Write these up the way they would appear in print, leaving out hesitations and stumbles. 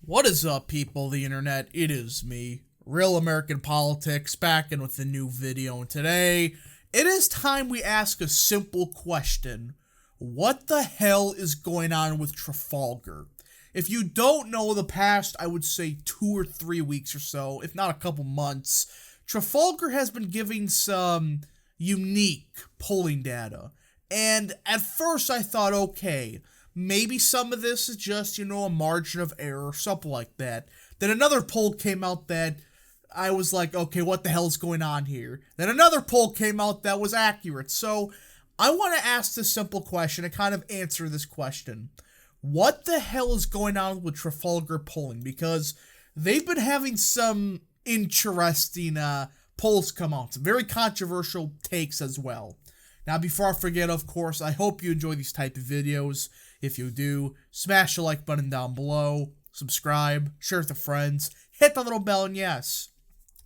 What is up, people of the internet? It is me, Real American Politics, back in with a new video, and today, it is time we ask a simple question. What the hell is going on with Trafalgar? If you don't know the past, I would say 2 or 3 weeks or so, if not a couple months, Trafalgar has been giving some unique polling data. And at first I thought, okay, maybe some of this is just, a margin of error or something like that. Then another poll came out that I was like, okay, what the hell is going on here? Then another poll came out that was accurate. So I want to ask this simple question and kind of answer this question. What the hell is going on with Trafalgar polling? Because they've been having some interesting polls come out. Some very controversial takes as well. Now, before I forget, of course, I hope you enjoy these type of videos. If you do, smash the like button down below, subscribe, share with your friends, hit the little bell, and yes,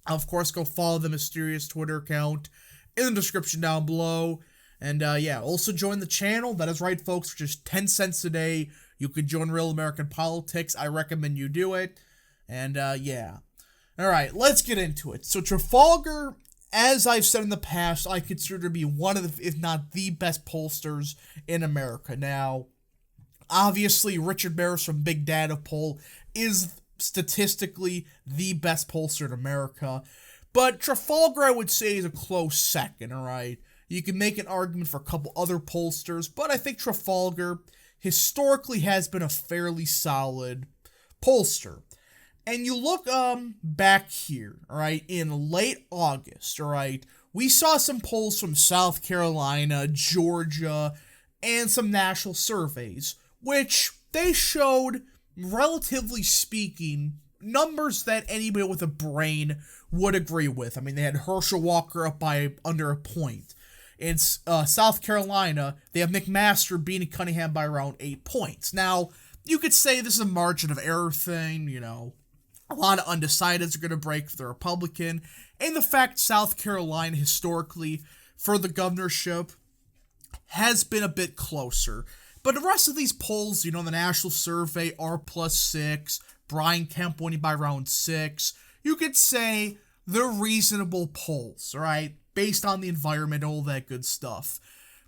of course, go follow the mysterious Twitter account in the description down below. And yeah, also join the channel. That is right, folks, for just 10 cents a day. You can join Real American Politics. I recommend you do it. And yeah. Alright, let's get into it. So Trafalgar, as I've said in the past, I consider to be one of the, if not the best pollsters in America. Now, obviously, Richard Barris from Big Data Poll is statistically the best pollster in America. But Trafalgar, I would say, is a close second, alright? You can make an argument for a couple other pollsters, but I think Trafalgar historically has been a fairly solid pollster. And you look back here, alright, in late August, alright, we saw some polls from South Carolina, Georgia, and some national surveys, which they showed, relatively speaking, numbers that anybody with a brain would agree with. I mean, they had Herschel Walker up by under a point. In South Carolina, they have McMaster beating Cunningham by around 8 points. Now, you could say this is a margin of error thing, a lot of undecideds are going to break for the Republican, and the fact South Carolina historically, for the governorship, has been a bit closer. But the rest of these polls, the national survey, R+6, Brian Kemp winning by around 6, you could say they're reasonable polls, right? Based on the environment, all that good stuff.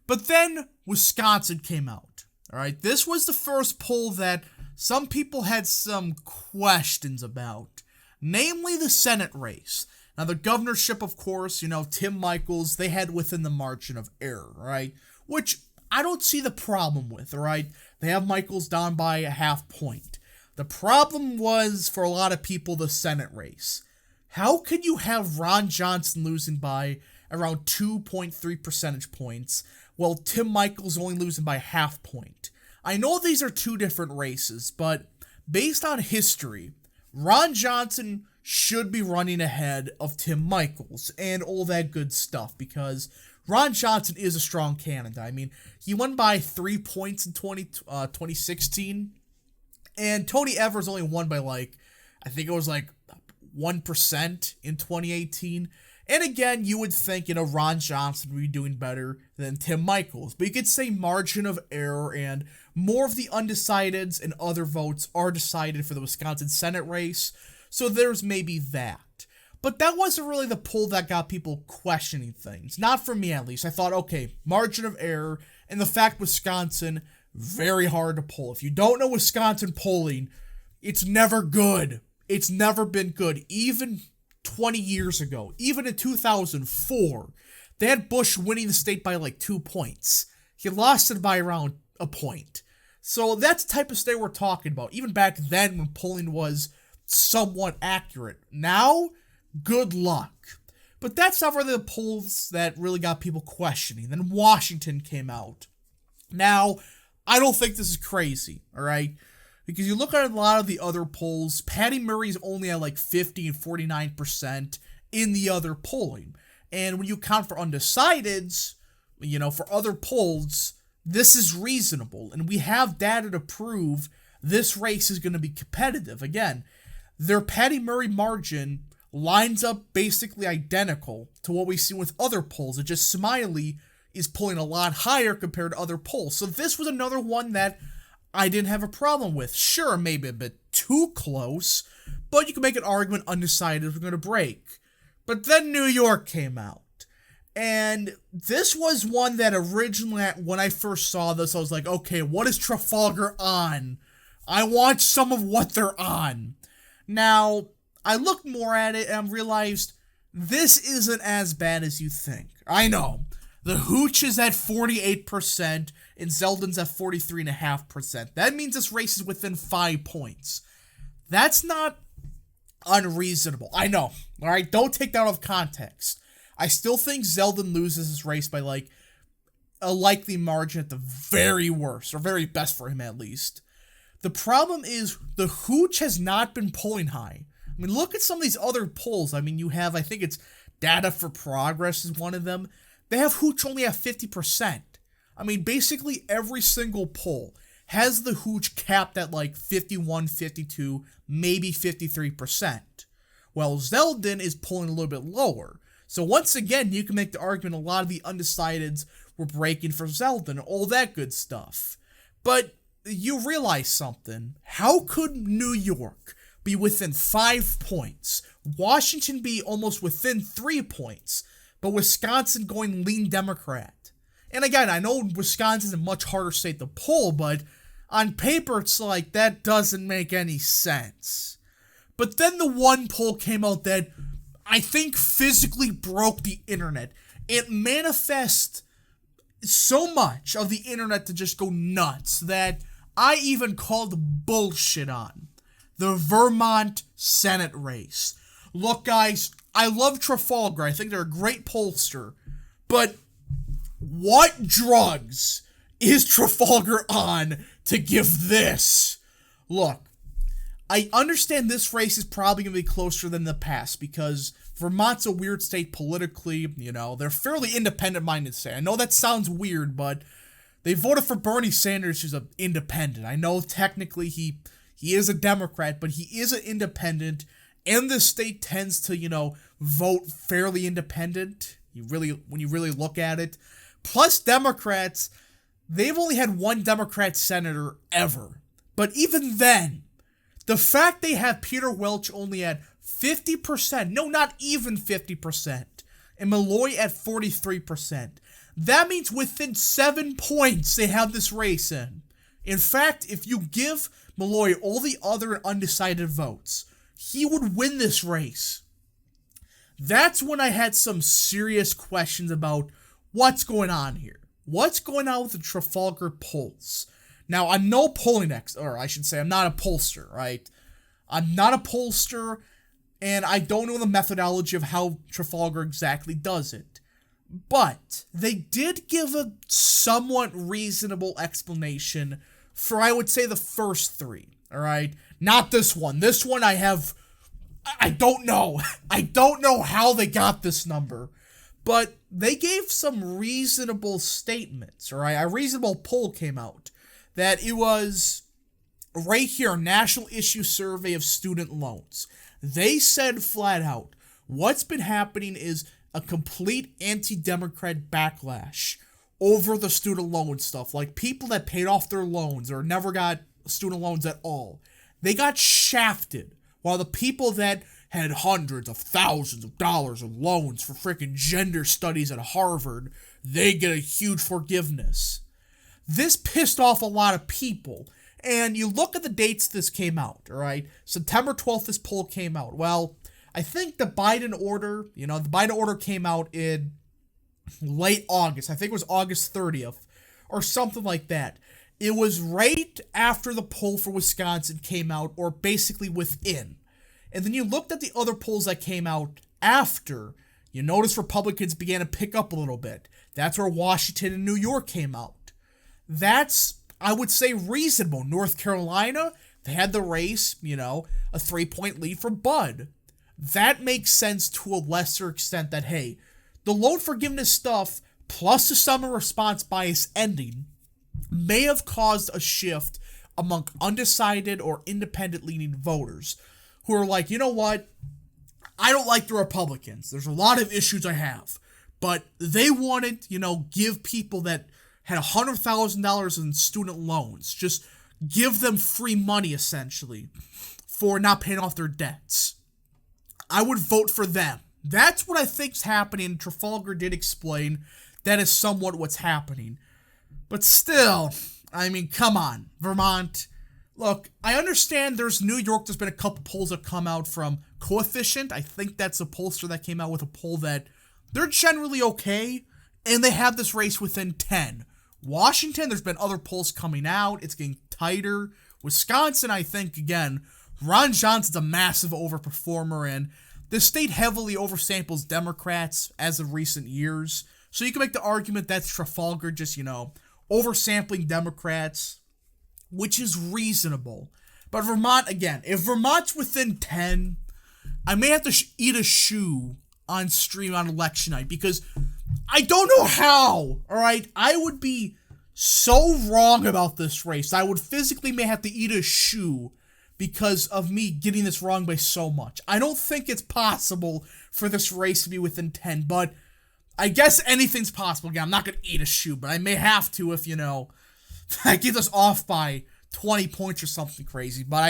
But then Wisconsin came out, alright? This was the first poll that some people had some questions about, namely the Senate race. Now, the governorship, of course, Tim Michels, they had within the margin of error, right? Which I don't see the problem with, alright? They have Michels down by a half point. The problem was, for a lot of people, the Senate race. How could you have Ron Johnson losing by around 2.3 percentage points, while Tim Michels only losing by half point? I know these are two different races, but based on history, Ron Johnson should be running ahead of Tim Michels and all that good stuff, because Ron Johnson is a strong candidate. I mean, he won by 3 points in 2016, and Tony Evers only won by I think it was 1% in 2018. And again, you would think, Ron Johnson would be doing better than Tim Michels. But you could say margin of error, and more of the undecideds and other votes are decided for the Wisconsin Senate race. So there's maybe that. But that wasn't really the poll that got people questioning things. Not for me, at least. I thought, okay, margin of error, and the fact Wisconsin, very hard to poll. If you don't know Wisconsin polling, it's never good. It's never been good. Even 20 years ago, even in 2004, they had Bush winning the state by 2 points. He lost it by around a point. So that's the type of state we're talking about, even back then when polling was somewhat accurate. Now, good luck. But that's not really the polls that really got people questioning. Then Washington came out. Now, I don't think this is crazy, alright? Because you look at a lot of the other polls, Patty Murray's only at 50 and 49% in the other polling. And when you count for undecideds, for other polls, this is reasonable. And we have data to prove this race is going to be competitive. Again, their Patty Murray margin lines up basically identical to what we've seen with other polls. It's just Smiley is pulling a lot higher compared to other polls. So this was another one that I didn't have a problem with. Sure, maybe a bit too close, but you can make an argument undecided we're going to break. But then New York came out. And this was one that originally, when I first saw this, I was like, okay, what is Trafalgar on? I want some of what they're on. Now, I looked more at it and realized this isn't as bad as you think. I know. The Hooch is at 48% and Zeldin's at 43.5%. That means this race is within 5 points. That's not unreasonable. I know. Alright, don't take that out of context. I still think Zeldin loses this race by like a likely margin at the very worst, or very best for him at least. The problem is the Hooch has not been polling high. I mean, look at some of these other polls. I mean, you have, I think it's Data for Progress is one of them. They have Hooch only at 50%. I mean, basically every single poll has the Hooch capped at like 51, 52, maybe 53%. Well, Zeldin is polling a little bit lower. So once again, you can make the argument a lot of the undecideds were breaking for Zeldin, all that good stuff. But you realize something. How could New York be within 5 points, Washington be almost within 3 points, but Wisconsin going lean Democrat? And again, I know Wisconsin's a much harder state to poll, but on paper, it's like, that doesn't make any sense. But then the one poll came out that I think physically broke the internet. It manifests so much of the internet to just go nuts that I even called bullshit on. The Vermont Senate race. Look, guys, I love Trafalgar. I think they're a great pollster. But what drugs is Trafalgar on to give this? Look, I understand this race is probably going to be closer than the past because Vermont's a weird state politically, you know. They're fairly independent-minded state. I know that sounds weird, but they voted for Bernie Sanders, who's an independent. I know technically he is a Democrat, but he is an independent, and the state tends to, you know, vote fairly independent. When you really look at it. Plus, Democrats, they've only had one Democrat senator ever. But even then, the fact they have Peter Welch only at 50%, no, not even 50%, and Malloy at 43%, that means within 7 points they have this race in. In fact, if you give Malloy all the other undecided votes, he would win this race. That's when I had some serious questions about what's going on here. What's going on with the Trafalgar polls? Now, I'm no polling expert, or I should say I'm not a pollster, right? I'm not a pollster, and I don't know the methodology of how Trafalgar exactly does it. But they did give a somewhat reasonable explanation for, I would say, the first three, alright? Not this one. This one I don't know. I don't know how they got this number. But they gave some reasonable statements, alright? A reasonable poll came out that it was right here, National Issue Survey of Student Loans. They said flat out, what's been happening is a complete anti-Democrat backlash over the student loan stuff. Like, people that paid off their loans or never got student loans at all, they got shafted, while the people that had hundreds of thousands of dollars of loans for freaking gender studies at Harvard, they get a huge forgiveness. This pissed off a lot of people. And you look at the dates this came out, alright? September 12th, this poll came out. Well, I think the Biden order came out in late August. I think it was August 30th or something like that. It was right after the poll for Wisconsin came out, or basically within. And then you looked at the other polls that came out after. You notice Republicans began to pick up a little bit. That's where Washington and New York came out. That's, I would say, reasonable. North Carolina, they had the race, a 3-point lead for Bud. That makes sense to a lesser extent that, hey, the loan forgiveness stuff, plus the summer response bias ending, may have caused a shift among undecided or independent-leaning voters who are like, you know what, I don't like the Republicans. There's a lot of issues I have. But they wanted, give people that had $100,000 in student loans, just give them free money, essentially, for not paying off their debts. I would vote for them. That's what I think's happening. Trafalgar did explain that is somewhat what's happening. But still, I mean, come on, Vermont. Look, I understand there's New York. There's been a couple polls that come out from Coefficient. I think that's a pollster that came out with a poll that they're generally okay, and they have this race within 10. Washington, there's been other polls coming out. It's getting tighter. Wisconsin, I think, again, Ron Johnson's a massive overperformer, and the state heavily oversamples Democrats as of recent years. So you can make the argument that's Trafalgar just, oversampling Democrats, which is reasonable. But Vermont, again, if Vermont's within 10, I may have to eat a shoe on stream on election night because I don't know how, all right? I would be so wrong about this race. I would physically may have to eat a shoe because of me getting this wrong by so much. I don't think it's possible for this race to be within 10, but I guess anything's possible. Again, I'm not going to eat a shoe, but I may have to if, I get this off by 20 points or something crazy, but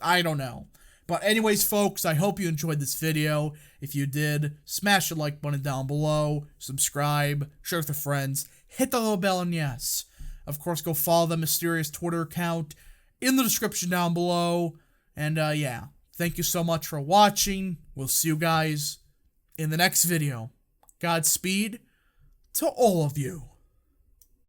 I don't know. But anyways, folks, I hope you enjoyed this video. If you did, smash the like button down below, subscribe, share with your friends, hit the little bell, and yes, of course, go follow the mysterious Twitter account in the description down below. And yeah, thank you so much for watching. We'll see you guys in the next video. Godspeed to all of you.